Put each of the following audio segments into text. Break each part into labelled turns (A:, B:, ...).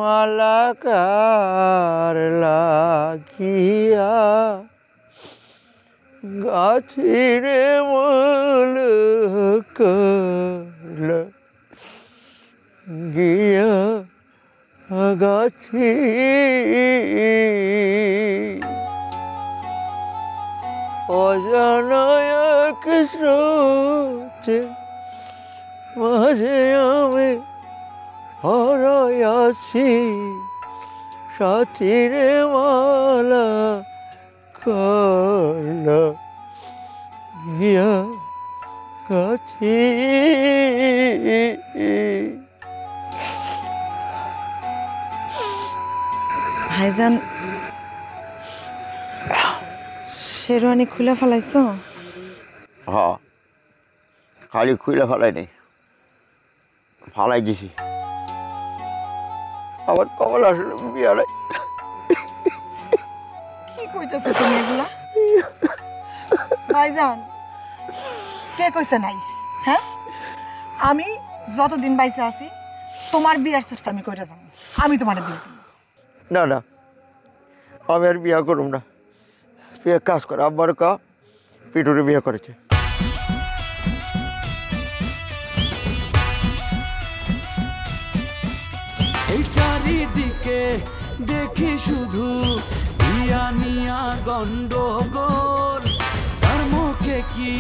A: মালাকার লাগিয়া গাছিরে মূল করলা গিয়া গাছি অজানা এক স্রোতে মাঝে আমি হারাইয়াছি সাথীরে মালা করলা গিয়া গাছি।
B: ভাইজান শেরওয়ানি খুলে ফেলাইছ?
A: হ্যাঁ, খালি খুলে ফেলাই নেই, ফালাই দিছি। আবার কমল আসলে বিয়া নাই।
B: কি কইতেছ তুমি এগুলা? ভাইজান কে কইছে নাই? হ্যাঁ, আমি যতদিন বাইসে আছি তোমার বিয়ার চেষ্টা আমি কইরা যাবো। আমি তোমার বিয়ে দিব
A: না। না, আমি আর বিয়া করুম না। তুই এক কাজ কর, আব্বার কা পিটুরে বিয়ে করেছে।
C: এই চারিদিকে দেখি শুধু ইয়া নিয়া গন্ডগোল, তার মুখে কি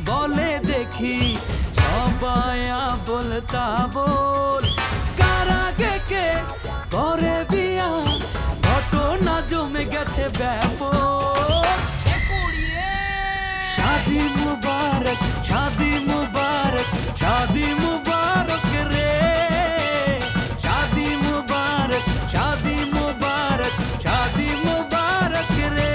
C: বলে দেখি সবাই বলতা বল। কারাগে কে করে বিয়া ঘটনা জমে গেছে ব্যাপক। শাদি মুবারক, শাদি মুবারক, শাদি মুবারক রে, শাদি মুবারক, শাদি মুবারক, শাদি মুবারক রে,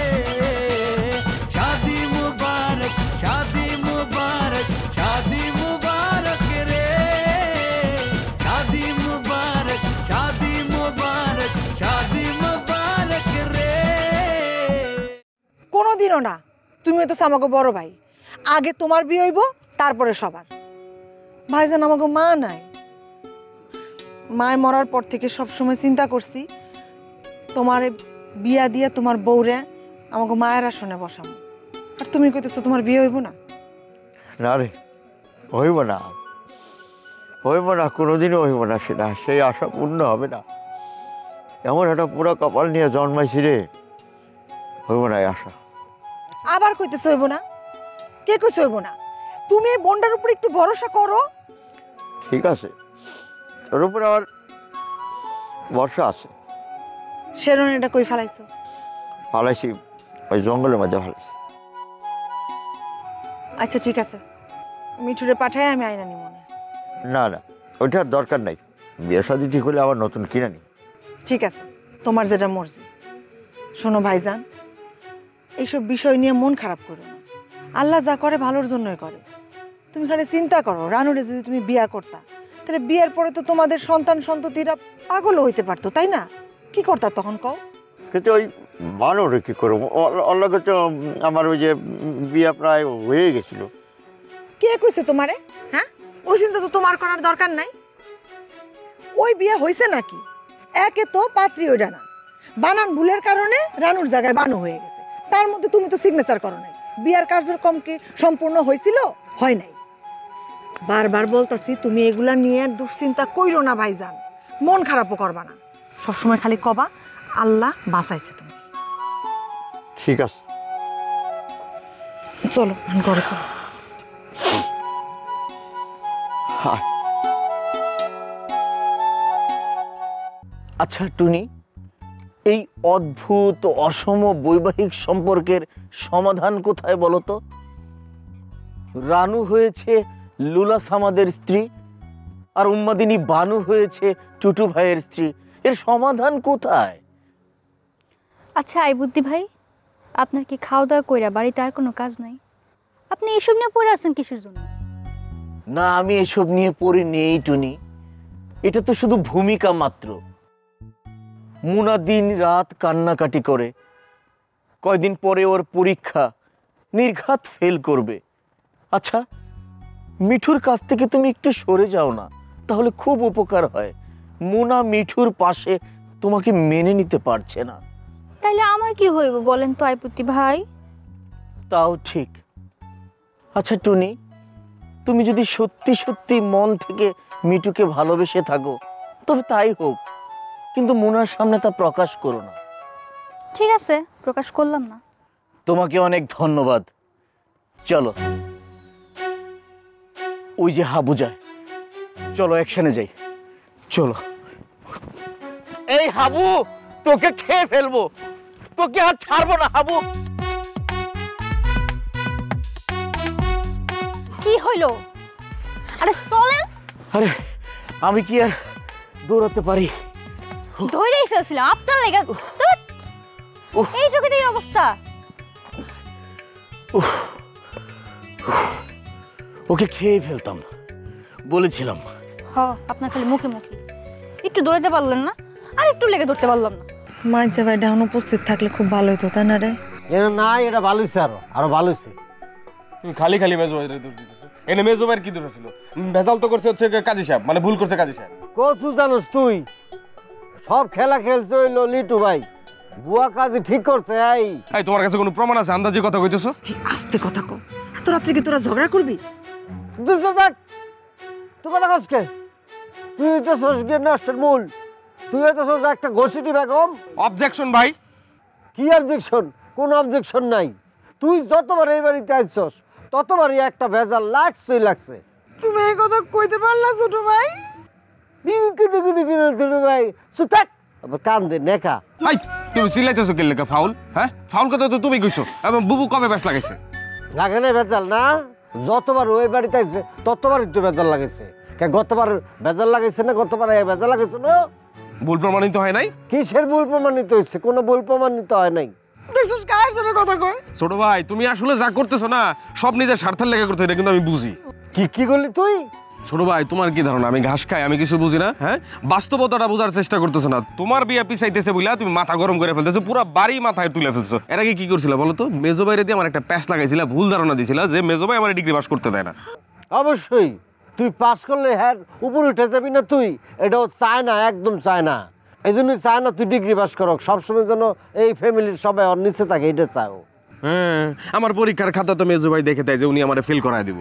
C: শাদি মুবারক, শাদি মুবারক, শাদি মুবারক রে, শাদি মুবারক, শাদি মুবারক, শাদি মুবারক রে।
B: কোনোদিনও না। তুমি তো আমাকে বড় ভাই, আগে তোমার বিয়ে হইব তারপরে সবার। ভাইজান আমাকে মা নাই, মায় মরার পর থেকে সবসময় চিন্তা করছি তোমার বিয়া দিয়ে তোমার বউরে আমাকে মায়ের আসনে বসাবো। আর তুমি কইতেছো তোমার বিয়ে হইব না?
A: না রে, হইব না, হইব না, কোনোদিনও হইব না। সেটা সেই আশা পূর্ণ হবে না। এমন একটা পুরো কপাল নিয়ে জন্মাইছি রে, হইব না এই আশা।
B: আবার কইতেছো হইব না? কে কইছো হইব না? তুমি এই বোনটার উপর একটু ভরসা করো।
A: ঠিক আছে, তোর উপর আমার ভরসা আছে।
B: শেরওয়ানিটা কই ফেলাইছো?
A: ফালাইছি ওই জঙ্গলের মধ্যে ফালাইছি।
B: আচ্ছা ঠিক আছে, মিঠুরে পাঠাই আমি আইনা নি মনে।
A: না না, ওইটার দরকার নাই। বিয়ে শাদি ঠিক হলে আবার নতুন কিনে নি।
B: ঠিক আছে, তোমার যেটা মর্জি। শোনো ভাইজান, এইসব বিষয় নিয়ে মন খারাপ করো না। আল্লাহ যা করে ভালোর জন্যই করে। তুমি খালি চিন্তা করো, রানুরে যদি তুমি বিয়া করতা তাহলে বিয়ের পরে তো তোমাদের সন্তান সন্ততিরা পাগলও হইতে পারতো, তাই না? কি করতা তখন কও?
A: কিন্তু ওই বানরে কি করবো, অল্লাহ তো আমার ওই যে বিয়ে প্রায় হয়ে গেছিল।
B: কে কইছে তোমারে? হ্যাঁ, ওই চিন্তা তো তোমার করার দরকার নাই। ওই বিয়ে হয়েছে নাকি? একে তো পাত্রী ওইটা না, বানান ভুলের কারণে রানুর জায়গায় বানু হয়ে গেছে। তার মধ্যে তুমি তো সিগনেচার করো নাই। বিয়ার কার্যক্রম কি সম্পূর্ণ হয়েছিল? হয় নাই। বারবার বলতাছি তুমি এগুলা নিয়ে দুশ্চিন্তা কইরো না ভাইজান, মন খারাপও করবা না। সবসময় খালি কবা আল্লাহ বাঁচাইছে তুমি।
A: ঠিক আছে,
B: চলো ঘরে চলো।
D: আচ্ছা টুনি, এই অদ্ভুত অসম বৈবাহিক সম্পর্কের সমাধান কোথায় বলো তো? রানু হয়েছে লুলা সামাদের স্ত্রী, আর উম্মাদিনী বানু হয়েছে টুটু ভাইয়ের স্ত্রী। এর সমাধান কোথায়?
E: আচ্ছা আইবুদ্দি ভাই, আপনার কি খাওয়া দাওয়া কইরা বাড়িতে আর কোনো কাজ নাই? আপনি এসব নিয়ে পড়ে আছেন কিসের জন্য?
D: না, আমি এসব নিয়ে পড়ে নেই টুনি। এটা তো শুধু ভূমিকা মাত্র। মুনা দিন রাত কান্নাকাটি করে, কয়দিন পরে ওর পরীক্ষা, নির্ঘাত ফেল করবে। আচ্ছা, মিঠুর কাছ থেকে তুমি একটু সরে যাও না, তাহলে খুব উপকার হয়। মুনা মিঠুর পাশে তোমাকে মেনে নিতে পারছে না।
E: তাইলে আমার কি হইব বলেন তো আইপুতি ভাই?
D: তাও ঠিক। আচ্ছা টুনি, তুমি যদি সত্যি সত্যি মন থেকে মিঠুকে ভালোবেসে থাকো তবে তাই হোক, কিন্তু মুনার সামনে তা প্রকাশ করো না।
E: ঠিক আছে, প্রকাশ করলাম না।
D: তোমাকে অনেক ধন্যবাদ। চলো, ওই যে হাবু যায়, চলো অ্যাকশনে যাই। চলো। এই হাবু, তোকে খেয়ে ফেলবো, তোকে আর ছাড়বো না হাবু।
E: কি হইলো? আরে চলেন।
D: আরে আমি কি আর দৌড়াতে পারি?
E: ধরেই ফেলছিলাম আপনার লেগে। এইটুকু এই অবস্থা।
D: ওকে খেয়ে ফেলতাম, বলেছিলাম।
E: আপনার খালি মুখে মুখে। একটু দৌড়াতে পারলেন না, আর একটু লেগে ধরতে পারলাম না।
B: মাইজা ভাই ডাহানো উপস্থিত থাকলে খুব ভালো হতো, তাই না রে?
F: এটা না, এটা ভালো হয়েছে, আরো ভালো হয়েছে।
G: তুমি খালি খালি মেজো ভাইয়ের দোষ দিতেছো। এনে মেজো ভাইয়ের কি দোষ ছিল? ভেজাল তো করছে হচ্ছে কাজী সাহেব, মানে ভুল করছে কাজী সাহেব।
F: কচু জানোস তুই, সব খেলা খেলছে হইলো লিটু ভাই, বুয়া কাজে ঠিক করছে।
G: এই তোমার কাছে কোনো প্রমাণ আছে? আন্দাজি কথা কইতেছো।
B: আস্তে কথা কো। এত রাত্রে কি তোরা ঝগড়া করবি?
F: তুই কথা কসকে? তুই তো সসকে নষ্টের মূল, তুই তো সস একটা ঘষিটি বেগম।
G: অবজেকশন ভাই।
F: কি অবজেকশন? কোন অবজেকশন নাই। তুই যতবার এই বাড়িতে আসছস ততবারই একটা ভেজাল লাগছেই লাগছে।
B: তুমি এই কথা কইতে পারলা ছোট ভাই?
F: ভাই সুতাক আবার কান্দে নেকা।
G: এই তুমি চিল্লাইতেছো কি লেখা? ফাউল? হ্যাঁ, ফাউল কথা তো তুমি কইছো। এবং বুবু কবে ব্যাস লাগাইছে?
F: লাগে না ভেজাল না? যতবার ওই বাড়িতে আসছে ততবারই তো ভেজাল লাগাইছে। গতবার ভেজাল লাগাইছে না? গতবার ভেজাল লাগাইছে না?
G: ভুল প্রমাণিত হয় নাই?
F: কিসের ভুল প্রমাণিত হয়েছে? কোনো ভুল প্রমাণিত হয় নাই।
B: দেখছিস কার সাথে কথা কয়?
G: ছোট ভাই, তুমি আসলে যা করতেছো না সব নিজের স্বার্থের লেগে করতে, এটা কিন্তু আমি বুঝি।
F: কি করলি তুই?
G: ছোট ভাই, তোমার কি ধারণা আমি ঘাস খাই, আমি কিছু বুঝি না? হ্যাঁ, বাস্তবতাটা বোঝার চেষ্টা করতেছো না। তোমার বিয়া পিছাইতেছে বলে তুমি মাথা গরম করে ফেলতেছো, পুরো বাড়ি মাথায় তুলে ফেলছো। এর আগে কি করছিল বলো তো? মেজো বাইরে দিয়ে আমার একটা প্যাচ লাগাইছিল, ভুল ধারণা দিছিল যে মেজো ভাই আমার ডিগ্রি পাস করতে দেয় না।
F: অবশ্যই তুই পাস করলে হ্যাঁ উপরে উঠে যাবি না তুই, এটাও চায় না, একদম চায় না। এই জন্যই চায় না তুই ডিগ্রি পাস করক, সবসময় যেন এই ফ্যামিলির সবাই ওর নিচে থাকে, এটা চাও।
G: হ্যাঁ, আমার পরীক্ষার খাতা তো মেজো ভাই দেখে দেয় যে উনি আমারে ফেল করায় দিব।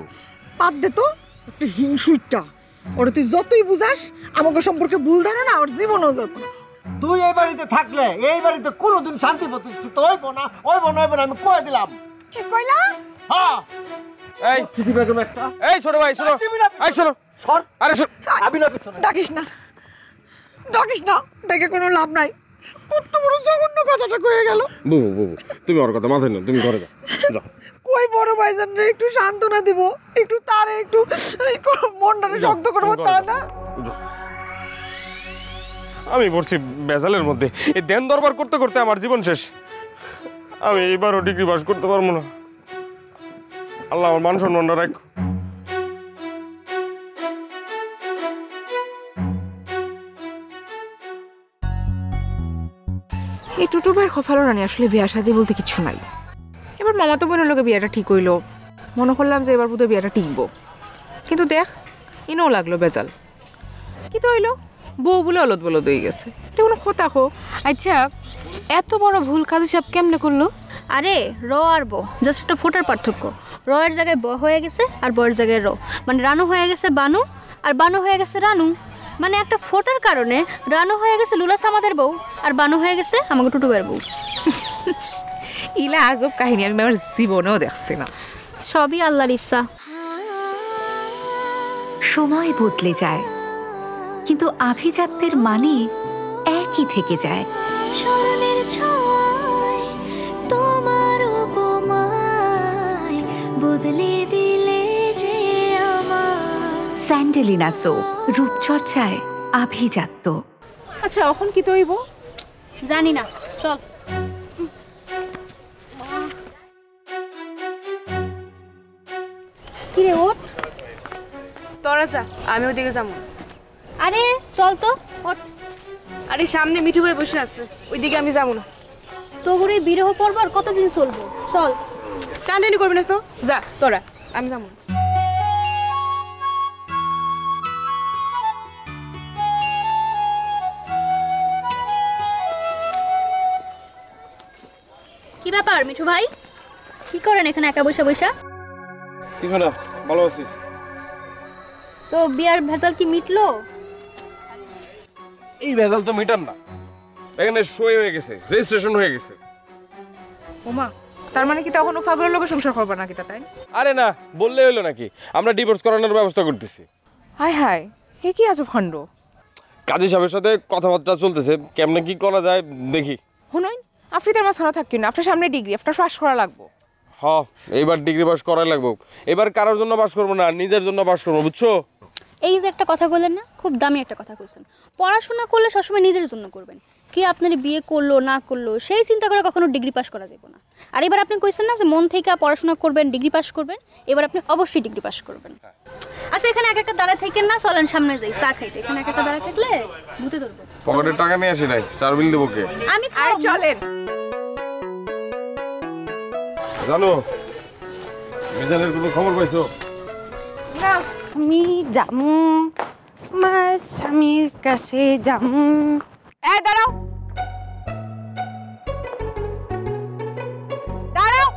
B: বাদ দে তো, একটা হিংসুইটা। ওরা তুই যতই বুঝাস আমাকে সম্পর্কে ভুল ধারণা ওর জীবনও যাবে না।
F: তুই এই বাড়িতে থাকলে এই বাড়িতে কোনোদিন শান্তি প্রতিষ্ঠিত হইব না, হইব না, হইব না, আমি কয়ে দিলাম।
B: কি কইলা?
F: হ্যাঁ,
G: এই
F: চিঠি বেগম একটা।
G: এই ছোট ভাই শোনো, এই শোনো,
F: সর,
G: আরে শোনো।
F: আমি না পিছনে।
B: ডাকিস না, ডাকিস না, ডেকে কোনো লাভ নাই। কত বড় জঘন্য কথাটা কয়ে গেল।
G: বুবু বুবু, তুমি ওর কথা মাথায় নাও, তুমি ঘরে যাও। যাও।
B: কই বড় ভাইজান রে একটু সান্ত্বনা দিব, একটু তারে একটু মনটারে শক্ত করবো, তা না?
G: আমি পড়ছি বেজালের মধ্যে, এই দেন দরবার করতে করতে আমার জীবন শেষ। আমি এবারও ডিগ্রি পাস করতে পারবো না। আল্লাহ আমার মান সম্মানটা রাখো।
H: এই টুটু ভাইয়ের খফালো রানী আসলে বিয়া শাদী বলতে কিছু নাই। এবার মামাতো বোনের লোকে বিয়াটা ঠিক হইলো, মনে করলাম যে এবার বোধহয় বিয়াটা টিকবো, কিন্তু দেখ ইনও লাগলো বেজাল। কি তো হইলো, বউ বলে অলদ বলদ হয়ে গেছে। এটা কোনো কথা খো? আচ্ছা, এত বড় ভুল কাজ সব কেমনে করলো?
E: আরে র আর ব জাস্ট একটা ফোটার পার্থক্য। র এর জায়গায় ব হয়ে গেছে আর ব এর জায়গায় র, মানে রানু হয়ে গেছে বানু আর বানু হয়ে গেছে রানু। মানে একটা ফোটার কারণে রানু হয়ে গেছে লুলাস আমাদের বউ আর বানু হয়ে গেছে আমাকে টুটু ভাইয়ের বউ।
H: ইলা আজব কাহিনী আমি আমার জীবনেও দেখছি না।
E: সবই আল্লাহর ইচ্ছা।
I: সময় বদলে যায়, কিন্তু আভিজাত্যের মানে একই থেকে যায়।
J: স্মরণের ছোঁয়ায় তোমার উপমায় বদলে দিলে যে আমার।
I: স্যান্ডেলিনা সো, রূপচর্চায় আভিজাত্য।
H: আচ্ছা এখন কি তো হইব
E: জানি না, চল। কিরে ওঠ।
H: তোরা যা, আমি ওদিকে যাবো।
E: আরে চল তো, ওঠ।
H: আরে সামনে মিঠু ভাই বসে আছে, ওইদিকে আমি যাবো না।
E: তোর এই বিরহ পর্ব আর কতদিন চলবো? চল।
H: টানটানি করবি না তো, যা তোরা, আমি যাবো।
E: কি ব্যাপার মিঠু ভাই, কি করেন এখানে একা বসে বসে?
G: কিছু না, ভালো আছি।
E: তো বিয়ার ভেজাল কি মিটলো?
G: এই ভেজাল তো মিটান না, এখানে সই হয়ে গেছে, রেজিস্ট্রেশন হয়ে গেছে।
H: ওমা, তার মানে কি তখন ফাগলের লোকে সংসার করবে নাকি তা, তাই?
G: আরে না, বললে হইলো নাকি, আমরা ডিভোর্স করানোর ব্যবস্থা করতেছি।
H: হায় হায়, এ কি আজব খণ্ড।
G: কাজী সাহেবের সাথে কথাবার্তা চলতেছে, কেমনে কি করা যায় দেখি।
H: শুনুন, আফ্রিকার মাঝখানে থাকি না, আপনার সামনে ডিগ্রি, আপনার পাস করা লাগবো।
G: হ, এইবার ডিগ্রি পাস করাই লাগবো। এবার কারোর জন্য পাস করবো না, নিজের জন্য পাস করবো, বুঝছো?
E: এই যে একটা কথা বললেন না, খুব দামি একটা কথা কইছেন। পড়াশোনা করলে সবসময় নিজের জন্য করবেন, কি আপনার বিয়ে করলো না করলো সেই চিন্তা করে কখনো ডিগ্রি পাস করা যাবে না। আর এবার আপনি কইছেন না যে মন থেকে পড়াশোনা করবেন, ডিগ্রি পাস করবেন, এবার আপনি অবশ্যই ডিগ্রি পাস করবেন। আচ্ছা, এখানে এক একটা দাঁড়ায় থাকেন না, চলেন সামনে যাই চা খাইতে। এখানে এক একটা দাঁড়ায় থাকলে ভূতে ধরবো।
G: পকেটের টাকা নিয়ে আসি নাই, চার বিল দেবো কে?
E: আমি
H: আরে চলেন।
G: জানো মিজানের কোনো খবর পাইছো?
H: না,
K: আমি যামু আমার স্বামীর কাছে যামু।
H: দাঁড়াও দাঁড়াও,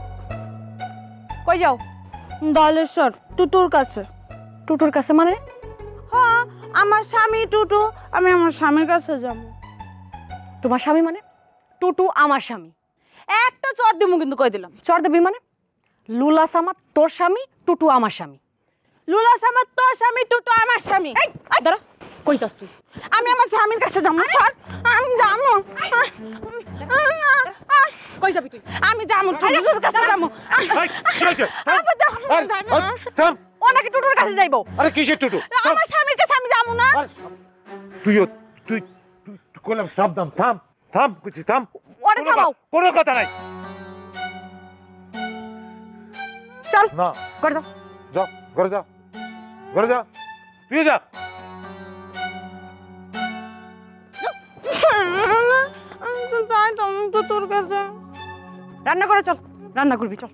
H: কই যাও?
K: দলেশ্বর টুটুর কাছে।
I: টুটুর কাছে মানে?
K: হ্যাঁ, আমার স্বামী টুটু, আমি আমার স্বামীর কাছে যাবো।
I: তোমার স্বামী মানে? টুটু আমার স্বামী।
K: একটা চর দিমু কিন্তু কই দিলাম।
I: চর দেবী মানে? লুলা সামাদ তোর স্বামী, টুটু আমার স্বামী।
K: লুলা সামাদ তোর স্বামী, টুটু আমার স্বামী।
I: দাঁড়া, কই যাস তুই?
K: আমি আমার স্বামীর কাছে যাবো। সর, আমি যাবো।
I: কই যাবি তুই?
K: আমি যাবো, টুটুর কাছে যাবো।
I: ও নাকি টুটুর কাছে যাইবো?
F: আরে কিসের টুটু?
K: আমার স্বামীর কাছে আমি যাবো না।
F: তুই কইলাম সাবধান, থাম থাম, কুচি থাম।
I: ওরে থামাও,
F: কোনো কথা নাই।
I: চল
F: না,
I: করে দাও।
F: যা ঘরে যা, ঘরে যা, তুই যা।
K: আমি তো যাইতাম টুটুর কাছে।
I: রান্না করে চল, রান্না করবি চল।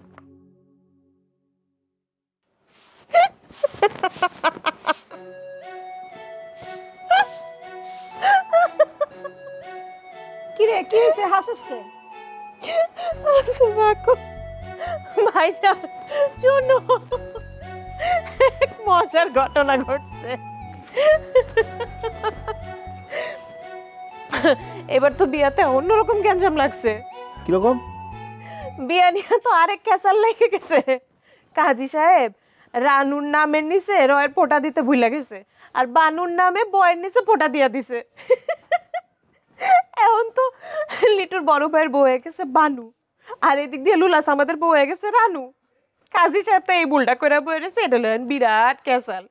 K: কিরে, কি হয়েছে? হাসিস কে? রাখো ভাইজান, শোনো, এক মজার ঘটনা ঘটছে। এবার তো বিয়াতে অন্যরকম গ্যাঞ্জাম লাগছে।
F: কিরকম?
K: বিয়া নিয়ে তো আরেক ক্যাসাল লেগে গেছে। কাজী সাহেব রানুর নামের নিচে রয়ের ফোঁটা দিতে ভুলে গেছে, আর বানুর নামে বয়ের নিচে ফোঁটা দিয়া দিছে। এখন তো লিটুর বড় ভাইয়ের বউ হয়ে গেছে বানু, আর এদিক দিয়ে লুলাস আমাদের বউ হয়ে গেছে রানু। কাজী সাহেব তো এই বুলটা করে বয়ে রয়েছে, এটা হলেন বিরাট ক্যাসাল।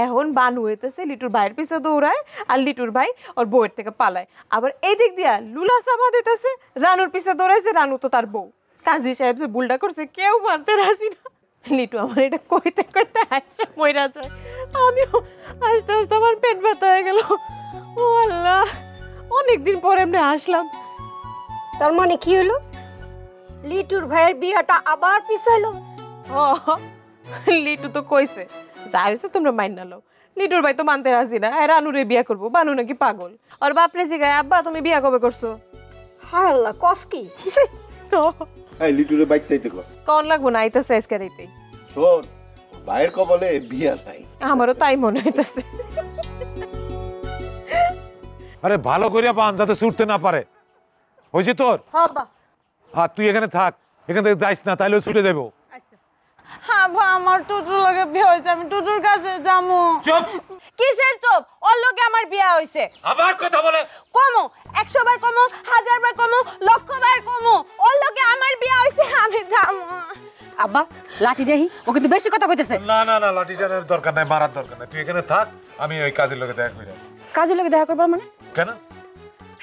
K: এখন বানু হইতেছে লিটুর ভাইয়ের পিছে দৌড়ায়, আর লিটুর ভাই ওর বউয়ের থেকে পালায়। আবার এই দিক দিয়া লুলাস আমাদ হইতেছে রানুর পিছে দৌড়াইছে, রানু তো তার বউ। কাজী সাহেব যে বুলটা করছে কেউ মানতে রাজি না। লিটু আমার এটা কইতে কইতে হাসে মইরা যায়, আমিও আস্তে আস্তে আমার পেট ব্যথা হয়ে গেল। ও আল্লাহ, অনেকদিন পরে এমনি আসলাম।
I: তার মানে কি হলো? লিটুর ভাইয়ের বিয়াটা আবার পিছাইলো?
K: ও, লিটু তো কইছে যা হয়েছে তোমরা মাইন না লও। লিটুর ভাই তো মানতে রাজি না, আর রানুরে বিয়া করবো। বানু নাকি পাগল। আর বাপরে জিগায়, আব্বা তুমি বিয়া কবে করছো?
I: হায় আল্লাহ, কস কি?
L: এই লিটুরে বাইতে কর।
K: কোন লাগবো না, আইতাছে আজকে রাইতে।
L: শোন, ভাইয়ের কপালে বিয়া নাই।
K: আমারও তাই মনে হইতাছে।
F: আরে ভালো করিয়া বান যাতে ছুটতে না পারে। হয়েছে তোর?
K: হ্যাঁ বা।
F: আর তুই এখানে থাক, এখান থেকে যাইস না, তাইলে ছুটে যাবো।
K: হ্যাঁ বা, আমার টুটুর লগে বিয়া হয়েছে, আমি টুটুর কাছে যামু।
F: চুপ!
K: কিসের চুপ? ওর লগে আমার বিয়া হয়েছে।
F: আবার কথা বলে?
K: কমো, 100 বার কমো, 1000 বার কমো, 1,00,000 বার কমো, ওর লগে আমার বিয়া হয়েছে, আমি যামু।
I: আব্বা লাঠি দেহি, ও কিন্তু বেশি কথা কইতেছে।
F: না না না, লাঠি টানার দরকার নাই, মারার দরকার নাই। তুই এখানে থাক, আমি ওই কাজের লোকে দেখা করে আসি।
I: কাজের লোকে দেখা করবার মানে?
F: কেন?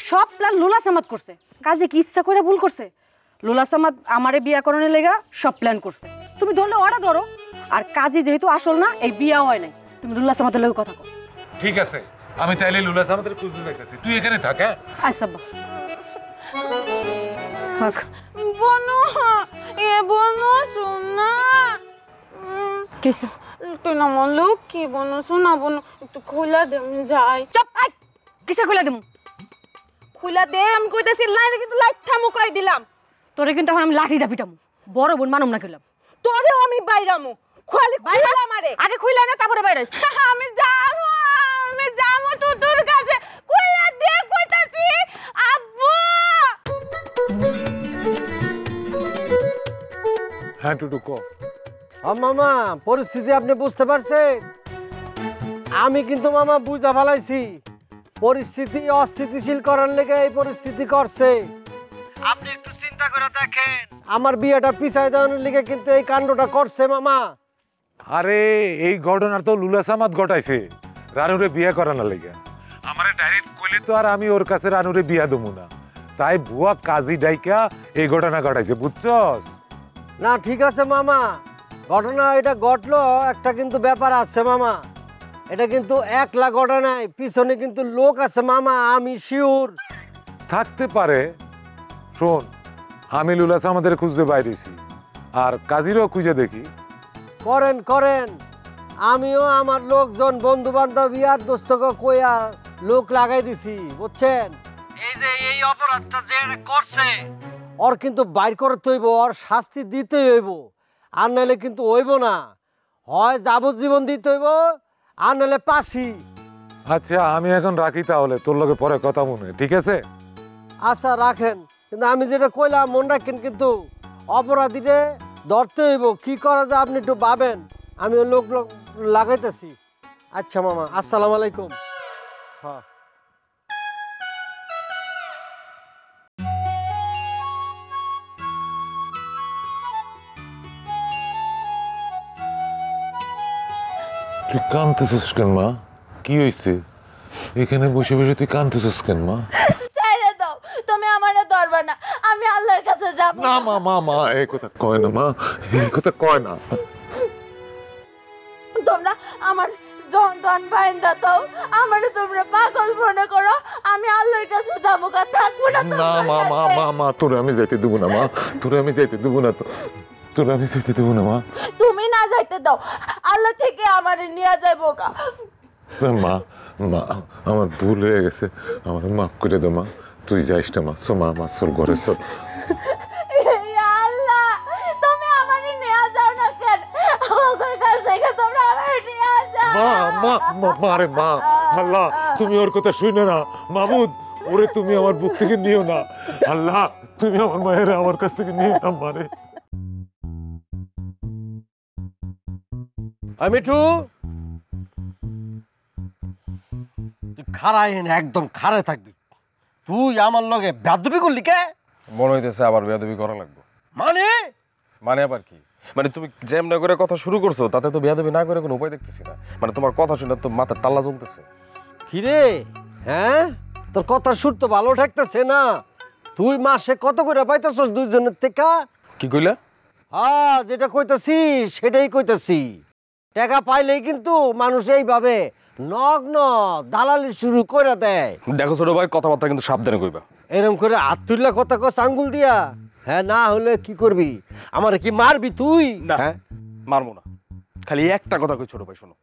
I: সব প্ল্যান লুলা সামাদ করছে। কাজে কি ইচ্ছা করে ভুল করছে? লুলা সামাদ আমারে বিয়া করানোর লেগা সব প্ল্যান করছে। তুমি ধরলে ওরা ধরো, আর কাজে যেহেতু আসল না, এই বিয়া হয় নাই। তুমি লুলা সামাদের লগে কথা কও।
F: ঠিক আছে, আমি তাইলে লুলা সামাদের খুঁজতে যাইতেছি, তুই এখানে থাক। হ্যাঁ
I: আচ্ছা আব্বা। থাক।
K: বনু, এ বনু শোনা।
I: কিসে?
K: তুই না মন লক্ষ্মী বনু, শোনা বনু, একটু খুলা দে, আমি যাই।
I: চুপ! কিসে খুলে দেবো?
K: খুলা দে, আমি কইতাছি। লাইনে কিন্তু লাইট থামু কই দিলাম।
I: তোরে কিন্তু এখন আমি লাঠিটা পিটামু বড় বোন মানুম না কইলাম
B: তোরেও আমি বাইরামু খালি খুইলা আমারে
I: আগে খুইলা না তারপরে বাইরে
K: আমি যাবো টুটুর কাছে কইলা দিয়ে কইতাছি আব্বু।
M: হ্যাঁ টুটু কো।
F: মামা পরিস্থিতি আপনি বুঝতে পারছেন? আমি কিন্তু মামা বুঝা ফেলাইছি পরিস্থিতি অস্থিতিশীল করার লেগে এই পরিস্থিতি করছে। আপনি একটু চিন্তা করে দেখেন, আমার বিয়েটা পিছাই দেওয়ার লেগে কিন্তু এই কাণ্ডটা করছে মামা।
M: আরে এই ঘটনা তো লুলা সামাদ ঘটাইছে রানুরে বিয়ে করানোর লেগে। আমারে ডাইরেক্ট কইলে তো আর আমি ওর কাছে রানুরে বিয়া দেবো না, তাই ভুয়া কাজী ডাইকা এই ঘটনা ঘটাইছে, বুঝছস?
F: না ঠিক আছে মামা, ঘটনা এটা ঘটলো, একটা কিন্তু ব্যাপার আছে মামা। এটা কিন্তু একলা ঘটনা নাই, পিছনে কিন্তু লোক আছে মামা, আমি শিওর।
M: থাকতে পারে। শোন, আমি লুলা সামাদের খুঁজতে বাইরেছি, আর কাজীরও খুঁজে দেখি।
F: করেন করেন, আমিও আমার লোকজন বন্ধু বান্ধব ইয়ার দোস্তকে কইয়া লোক লাগাই দিছি, বুঝছেন? এই যে এই অপরাধটা যে করছে ওর কিন্তু বাইর করতে হইব, ওর শাস্তি দিতে হইব, আর নাহলে কিন্তু হইব না। হয় যাবজ্জীবন দিতে হইব, আর নাহলে ফাঁসি।
M: আচ্ছা আমি এখন রাখি তাহলে, তোর লগে পরে কথা মনে, ঠিক আছে?
F: আচ্ছা রাখেন, কিন্তু আমি যেটা কইলাম মন রাখেন, কিন্তু অপরাধীরে ধরতে হইব। কি করা যায় আপনি একটু ভাবেন, আমি লোক লাগাইতেছি। আচ্ছা মামা, আসসালামু আলাইকুম। হ্যাঁ
M: তুই কাঁদতেছিস কেন মা? কি হয়েছে? এখানে বসে বসে তুই কাঁদতেছিস কেন মা?
K: ছেড়ে দাও, তুমি আমারে ধরবা না, আমি আল্লাহর কাছে যাব
M: না মা, মা মা এই কথা কয় না মা, এই কথা কয় না।
K: তোমরা আমার জন বাইন্দা দাও, আমারে তোমরা পাগল মনে করো, আমি আল্লাহর কাছে যাবো, থাকবো না।
M: না মা মা মা মা তোরে আমি যাইতে দেবো না মা, তোরে আমি যাইতে দেবো না, তো তোরে আমি যাইতে দেবো না মা।
K: তুমি না যাইতে দাও, আল্লাহ থেকে আমারে নিয়ে যাইবো কা।
M: মা মা আমার ভুল হয়ে গেছে, আমার মাফ করে দে মা, তুই যাইস না মা, মা মা চল ঘরে চল।
K: আল্লাহ তুমি আমারে নিয়ে যাও না কেন, আমার কাছ থেকে তোমরা আমারে নিয়ে যাও।
M: মা মা মা মারে মা, আল্লাহ তুমি ওর কথা শুনে না, মাহমুদ ওরে তুমি আমার বুক থেকে নিও না, আল্লাহ তুমি আমার মায়ের আমার কাছ থেকে নিও না মারে।
F: মিঠু তুই খাড়াই একদম খাড়ে থাকবি, তুই আমার লগে বেয়াদবি করলি কে?
G: মনে হইতেছে আবার বেয়াদবি করা লাগবে।
F: মানে
G: মানে আবার কি? মানে তুমি যেমন করে কথা শুরু করছো তাতে তো বেয়াদবি না করে কোনো উপায় দেখতেছি না। মানে তোমার কথা শুনে তো মাথার তাল্লা জ্বলতেছে।
F: কি রে, হ্যাঁ তোর কথা সুর তো ভালো ঠেকতেছে না। তুই মাসে কত করে পাইতেছস দুইজনের থেকে?
G: কি কইলা?
F: হ্যাঁ যেটা কইতাছি সেটাই কইতাছি। টাকা পাইলেই কিন্তু মানুষ এইভাবে নগ্ন দালালি শুরু করে দেয়।
G: দেখো ছোট ভাই, কথাবার্তা কিন্তু সাবধানে কইবা।
F: এরকম করে হাত তুললে কথা কস আঙ্গুল দিয়া? হ্যাঁ না হলে কি করবি, আমারে কি মারবি তুই?
G: না
F: হ্যাঁ
G: মারবো না, খালি একটা কথা কই ছোট ভাই শোনো,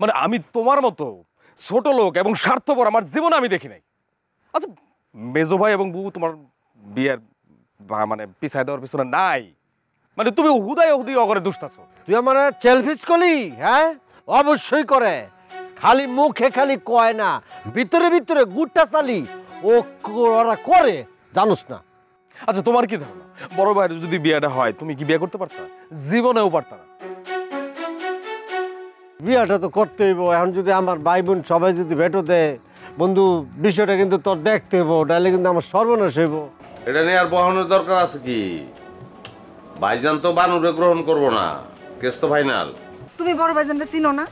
G: মানে আমি তোমার মতো ছোট লোক এবং স্বার্থপর আমার জীবনে আমি দেখি নাই। আচ্ছা মেজো ভাই এবং বউ তোমার বিয়ের মানে পিছায় দেওয়ার পিছনে নাই, মানে তুমি হুদায় হুদি অগরে দুষ্টাছো।
F: তুই আমার চেলফিস করলি? হ্যাঁ অবশ্যই করে, খালি মুখে খালি কয় না, ভিতরে ভিতরে গুটটা চালি ও ওরা করে, জানোস না?
G: আচ্ছা তোমার কি ধারণা বড় ভাইয়ের যদি বিয়েটা হয় তুমি কি বিয়ে করতে পারতা? জীবনেও পারতা না।
F: বিয়েটা তো করতে হইব, এখন যদি আমার ভাই বোন সবাই যদি ভেটো দেয় বন্ধু, বিষয়টা কিন্তু তোর দেখতে হইব, নাহলে কিন্তু আমার সর্বনাশ হইব।
N: এটা নিয়ে আর বহানোর দরকার আছে কি? ভাইজান তো বানুরে গ্রহণ করবো না, কেস তো ফাইনাল।
B: তুমি বড় ভাইজানটা চিনো না?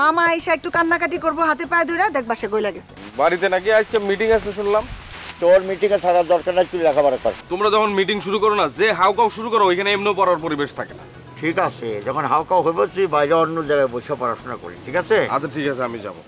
B: মামা আইসা একটু কান্নাকাটি করবো, হাতে পায়ে ধরে দেখবা সে গইলা গেছে।
G: বাড়িতে নাকি আজকে মিটিং আছে শুনলাম।
A: তোর মিটিংয়ে থাকার দরকার নাই, তুই লেখাপড়া কর।
G: তোমরা যখন মিটিং শুরু করো না, যে হাউকাউ শুরু করো ওইখানে এমনিও পড়ার পরিবেশ থাকে না।
A: ঠিক আছে, যখন হাউকাউ হইব তুই বাইরে অন্য জায়গায় বসে পড়াশোনা করি, ঠিক আছে?
G: আচ্ছা ঠিক আছে, আমি যাবো।